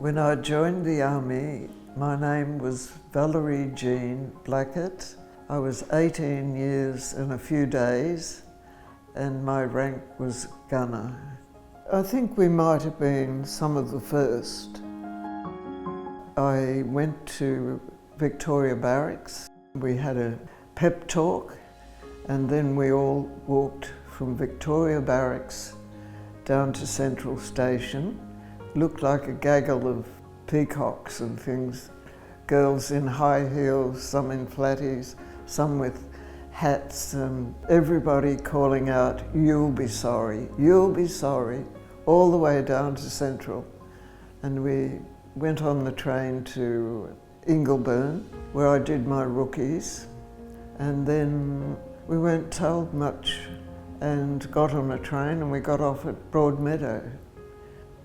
When I joined the army, my name was Val Blackett. I was 18 years and a few days, and my rank was gunner. I think we might have been some of the first. I went to Victoria Barracks. We had a pep talk, and then we all walked from Victoria Barracks down to Central Station. Looked like a gaggle of peacocks and things. Girls in high heels, some in flatties, some with hats, and everybody calling out, "You'll be sorry, you'll be sorry," all the way down to Central. And we went on the train to Ingleburn, where I did my rookies. And then we weren't told much and got on a train, and we got off at Broadmeadow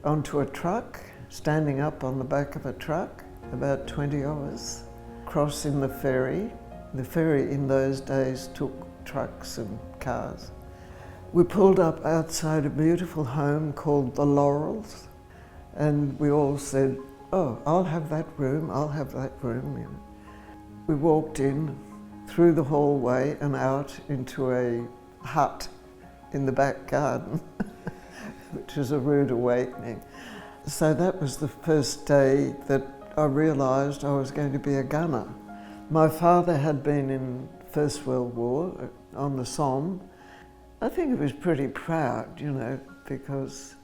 onto a truck, standing up on the back of a truck, about 20 of us, crossing the ferry. The ferry in those days took trucks and cars. We pulled up outside a beautiful home called the Laurels, and we all said, "Oh, I'll have that room, I'll have that room." You know. We walked in through the hallway and out into a hut in the back garden, which was a rude awakening. So that was the first day that I realised I was going to be a gunner. My father had been in First World War on the Somme. I think he was pretty proud, you know, because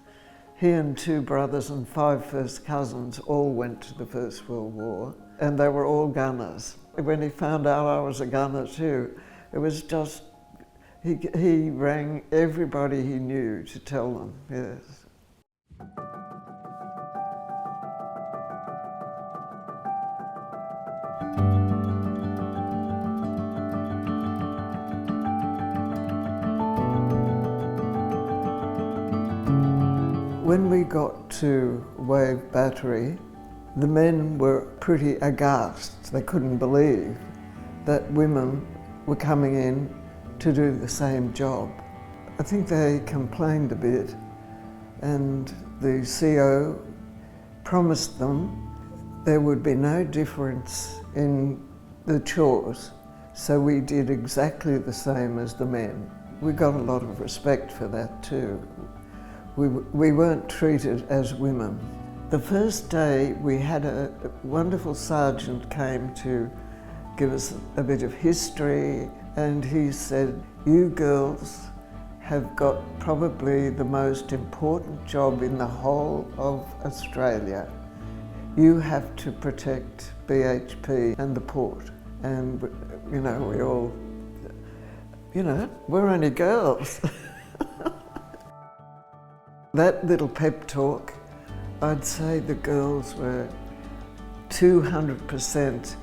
he and 2 brothers and 5 first cousins all went to the First World War, and they were all gunners. When he found out I was a gunner too, it was just, he rang everybody he knew to tell them, yes. When we got to Wave Battery, the men were pretty aghast. They couldn't believe that women were coming in to do the same job. I think they complained a bit, and the CO promised them there would be no difference in the chores, so we did exactly the same as the men. We got a lot of respect for that too. We weren't treated as women. The first day we had a wonderful sergeant came to give us a bit of history, and he said, "You girls have got probably the most important job in the whole of Australia. You have to protect BHP and the port." And, you know, we all, you know, we're only girls. That little pep talk, I'd say the girls were 200%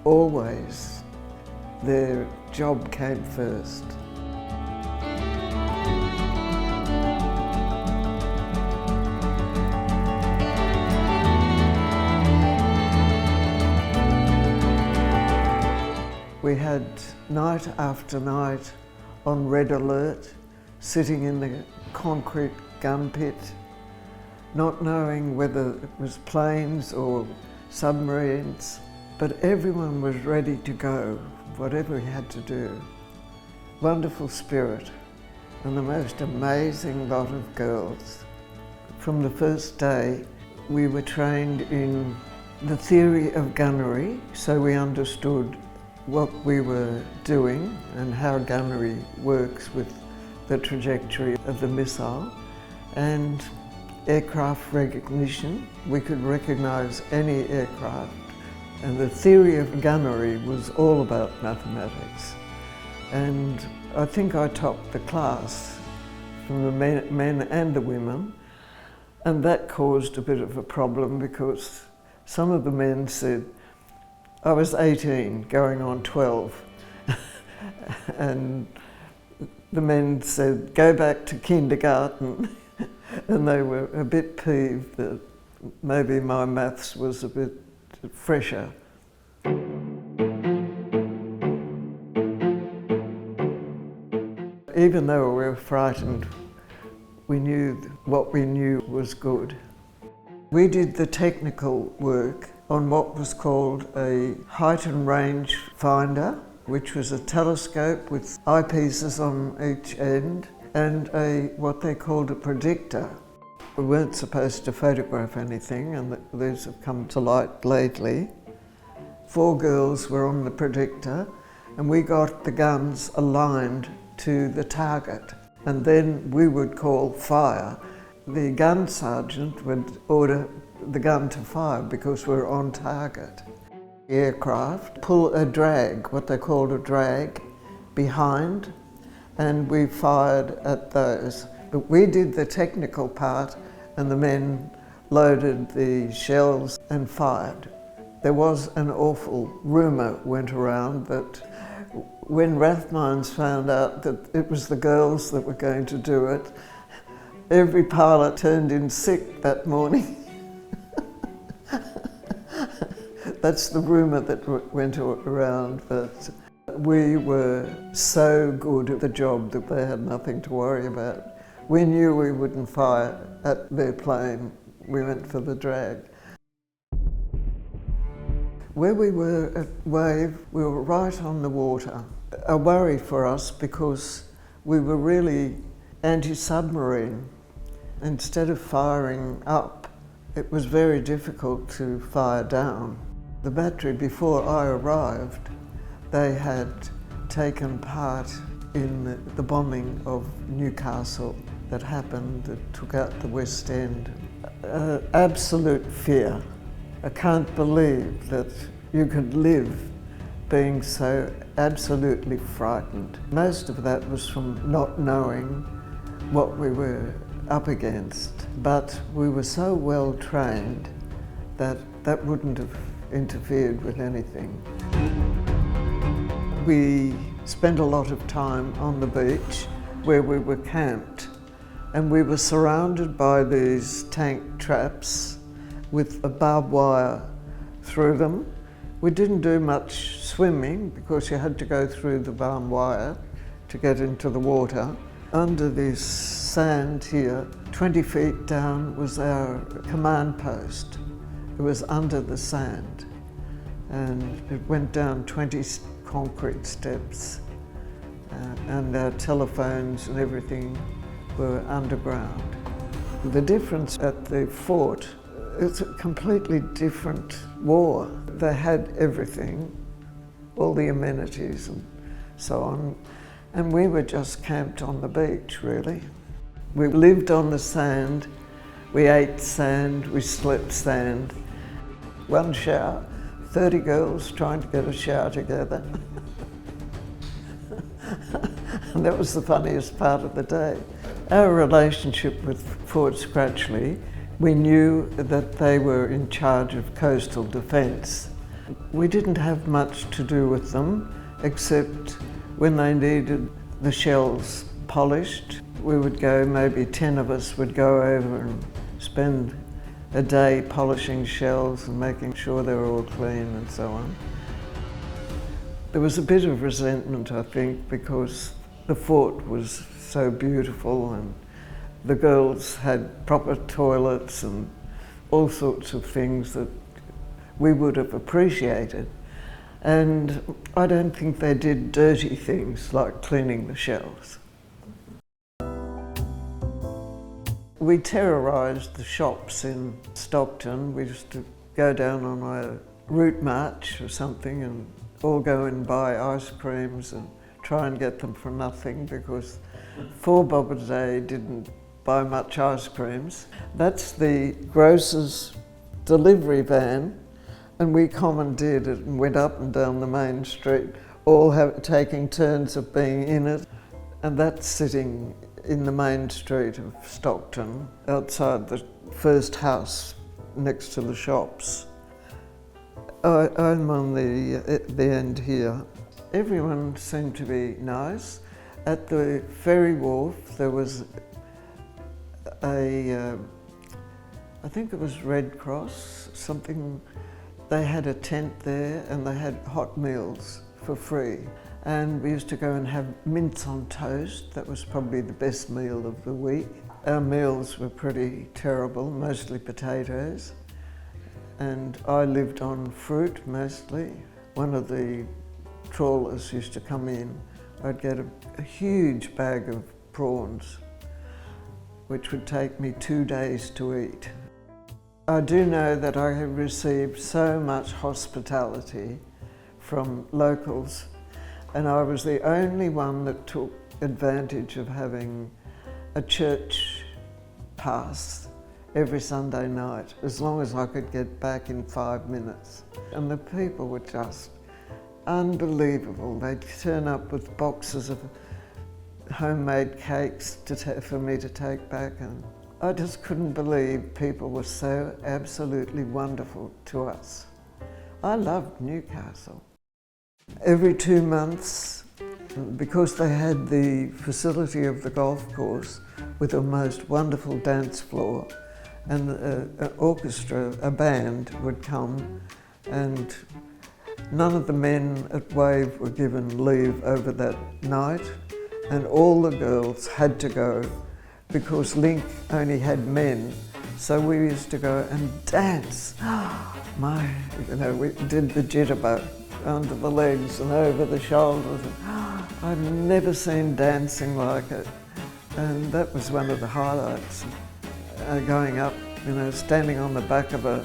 always. Their job came first. We had night after night on red alert, sitting in the concrete gun pit, not knowing whether it was planes or submarines, but everyone was ready to go, whatever he had to do. Wonderful spirit, and the most amazing lot of girls. From the first day, we were trained in the theory of gunnery, so we understood what we were doing and how gunnery works with the trajectory of the missile, and aircraft recognition. We could recognise any aircraft, and the theory of gunnery was all about mathematics. And I think I topped the class from the men and the women, and that caused a bit of a problem because some of the men said, I was 18 going on 12, and the men said, "Go back to kindergarten." And they were a bit peeved that maybe my maths was a bit fresher. Even though we were frightened, we knew what we knew was good. We did the technical work on what was called a height and range finder, which was a telescope with eyepieces on each end and what they called a predictor. We weren't supposed to photograph anything, and these have come to light lately. 4 girls were on the predictor, and we got the guns aligned to the target, and then we would call fire. The gun sergeant would order the gun to fire because we're on target. The aircraft pull a drag, what they called a drag, behind, and we fired at those. But we did the technical part, and the men loaded the shells and fired. There was an awful rumour went around that when Rathmines found out that it was the girls that were going to do it, every pilot turned in sick that morning. That's the rumour that went around, but we were so good at the job that they had nothing to worry about. We knew we wouldn't fire at their plane. We went for the drag. Where we were at Wave, we were right on the water. A worry for us because we were really anti-submarine. Instead of firing up, it was very difficult to fire down. The battery, before I arrived, they had taken part in the bombing of Newcastle that happened, that took out the West End. Absolute fear. I can't believe that you could live being so absolutely frightened. Most of that was from not knowing what we were up against, but we were so well trained that that wouldn't have interfered with anything. We spent a lot of time on the beach where we were camped, and we were surrounded by these tank traps with a barbed wire through them. We didn't do much swimming because you had to go through the barbed wire to get into the water. Under this sand here, 20 feet down was our command post. It was under the sand, and it went down 20 concrete steps, and our telephones and everything were underground. The difference at the fort, it's a completely different war. They had everything, all the amenities and so on, and we were just camped on the beach, really. We lived on the sand, we ate sand, we slept sand. One shower, 30 girls trying to get a shower together. And that was the funniest part of the day. Our relationship with Fort Scratchley, we knew that they were in charge of coastal defence. We didn't have much to do with them, except when they needed the shells polished. We would go, maybe 10 of us would go over and spend a day polishing shells and making sure they were all clean and so on. There was a bit of resentment, I think, because the fort was so beautiful and the girls had proper toilets and all sorts of things that we would have appreciated. And I don't think they did dirty things like cleaning the shells. We terrorised the shops in Stockton. We used to go down on a route march or something and all go and buy ice creams and try and get them for nothing, because 4 bob a day didn't buy much ice creams. That's the grocer's delivery van, and we commandeered it and went up and down the main street, all taking turns of being in it. And that's sitting in the main street of Stockton, outside the first house next to the shops. I'm on the end here. Everyone seemed to be nice. At the ferry wharf there was I think it was Red Cross, something. They had a tent there and they had hot meals for free. And we used to go and have mince on toast. That was probably the best meal of the week. Our meals were pretty terrible, mostly potatoes. And I lived on fruit mostly. One of the trawlers used to come in. I'd get a huge bag of prawns, which would take me 2 days to eat. I do know that I have received so much hospitality from locals, and I was the only one that took advantage of having a church pass every Sunday night, as long as I could get back in 5 minutes. And the people were just unbelievable. They'd turn up with boxes of homemade cakes for me to take back, and I just couldn't believe people were so absolutely wonderful to us. I loved Newcastle. Every 2 months, because they had the facility of the golf course with a most wonderful dance floor, and an orchestra, a band would come, and none of the men at Wave were given leave over that night, and all the girls had to go because Link only had men, so we used to go and dance. We did the jitterbug under the legs and over the shoulders. I've never seen dancing like it, and that was one of the highlights. Going up, standing on the back of a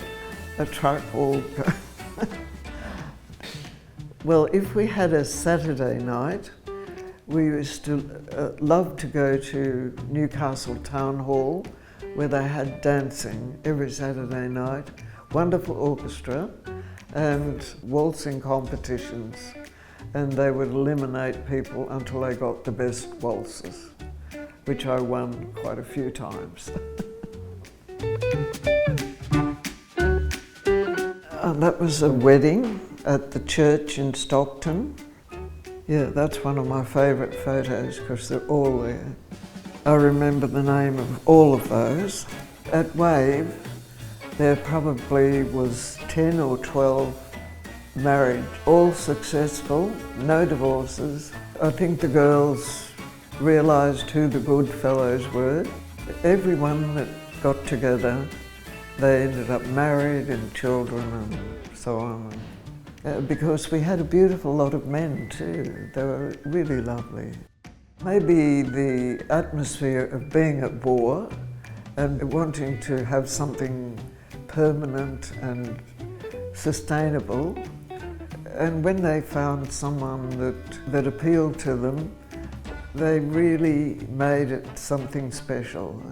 truck all. Well, if we had a Saturday night, we used to love to go to Newcastle Town Hall, where they had dancing every Saturday night, wonderful orchestra and waltzing competitions, and they would eliminate people until they got the best waltzes, which I won quite a few times. That was a wedding at the church in Stockton. Yeah, that's one of my favourite photos because they're all there. I remember the name of all of those. At Wave, there probably was 10 or 12 married, all successful, no divorces. I think the girls realised who the good fellows were. Everyone that got together, they ended up married and children and so on. Because we had a beautiful lot of men too. They were really lovely. Maybe the atmosphere of being at war and wanting to have something permanent and sustainable. And when they found someone that appealed to them, they really made it something special.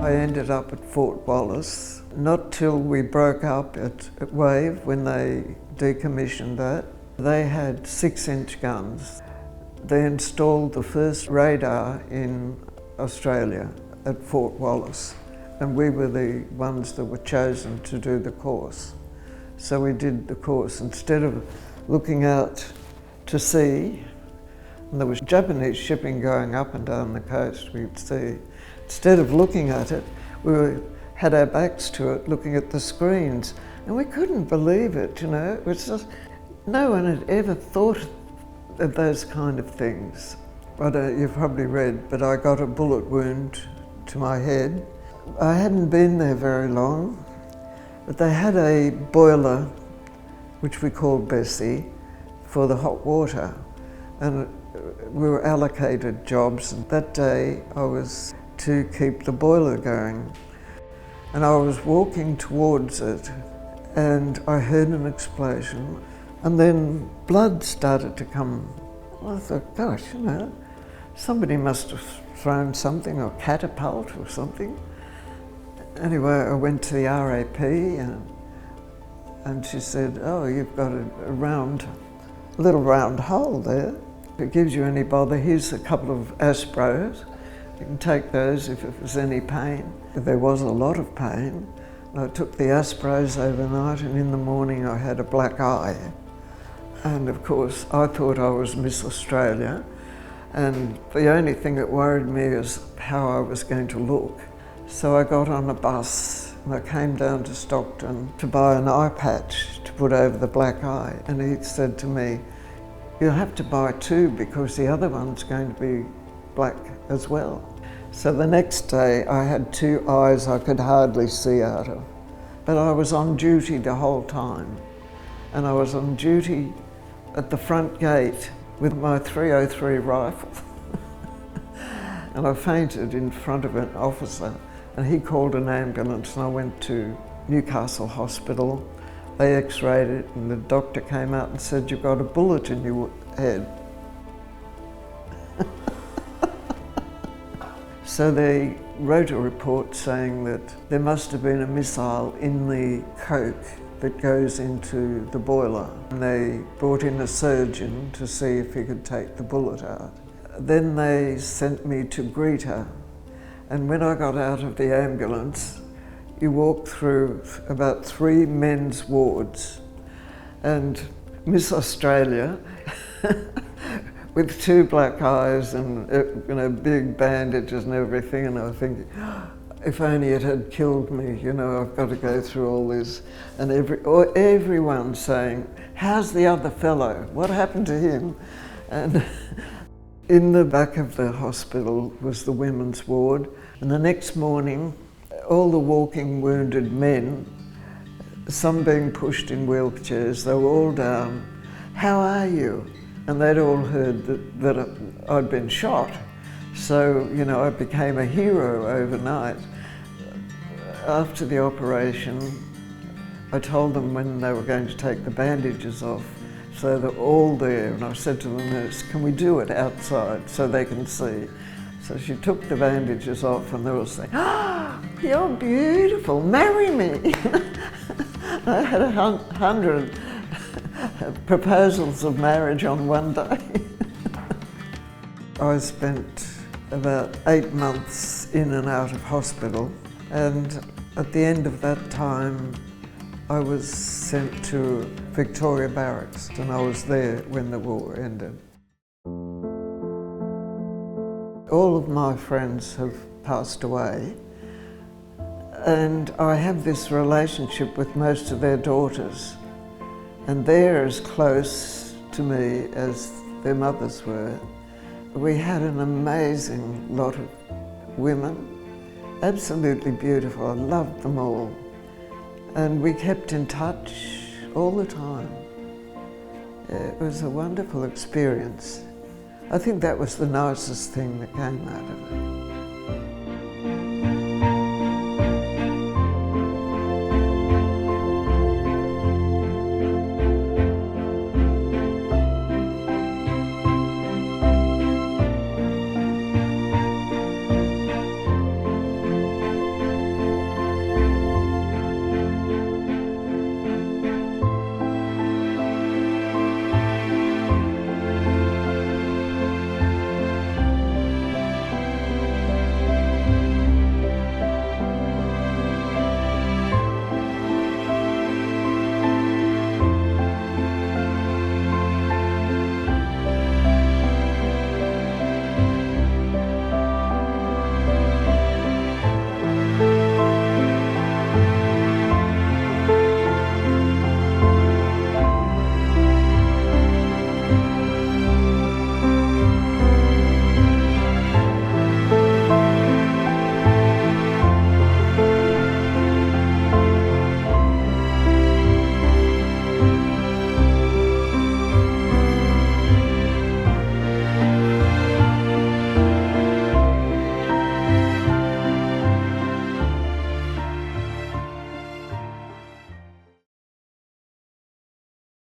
I ended up at Fort Wallace, not till we broke up at Wave when they decommissioned that. They had 6-inch guns. They installed the first radar in Australia at Fort Wallace, and we were the ones that were chosen to do the course. So we did the course. Instead of looking out to sea, and there was Japanese shipping going up and down the coast, we'd see. Instead of looking at it, had our backs to it, looking at the screens, and we couldn't believe it, It was just, no one had ever thought of those kind of things. You've probably read, but I got a bullet wound to my head. I hadn't been there very long, but they had a boiler, which we called Bessie, for the hot water, and we were allocated jobs. And that day I was to keep the boiler going. And I was walking towards it and I heard an explosion, and then blood started to come. I thought, gosh, somebody must have thrown something, or catapult or something. Anyway, I went to the RAP and she said, oh, you've got a little round hole there. If it gives you any bother, here's a couple of Aspros. You can take those if it was any pain. There was a lot of pain. I took the Aspros overnight, and in the morning I had a black eye. And of course I thought I was Miss Australia, and the only thing that worried me is how I was going to look. So I got on a bus and I came down to Stockton to buy an eye patch to put over the black eye, and he said to me, "You'll have to buy two because the other one's going to be black as well." So the next day I had two eyes I could hardly see out of, but I was on duty the whole time, and I was on duty at the front gate with my 303 rifle. And I fainted in front of an officer, and he called an ambulance, and I went to Newcastle Hospital. They x-rayed it, and the doctor came out and said, "You've got a bullet in your head." So they wrote a report saying that there must have been a missile in the coke that goes into the boiler. And they brought in a surgeon to see if he could take the bullet out. Then they sent me to greet her. And when I got out of the ambulance, you walk through about 3 men's wards, and Miss Australia with 2 black eyes and big bandages and everything, and I was thinking, if only it had killed me, I've got to go through all this. And everyone saying, "How's the other fellow? What happened to him?" And in the back of the hospital was the women's ward, and the next morning, all the walking wounded men, some being pushed in wheelchairs, they were all down. "How are you?" And they'd all heard that I'd been shot. So, I became a hero overnight. After the operation, I told them when they were going to take the bandages off, so they're all there, and I said to the nurse, "Can we do it outside so they can see?" So she took the bandages off, and they were saying, "Oh, you're beautiful, marry me." I had 100 proposals of marriage on one day. I spent about 8 months in and out of hospital, and at the end of that time I was sent to Victoria Barracks, and I was there when the war ended. All of my friends have passed away, and I have this relationship with most of their daughters, and they're as close to me as their mothers were. We had an amazing lot of women, absolutely beautiful. I loved them all. And we kept in touch all the time. It was a wonderful experience. I think that was the nicest thing that came out of it.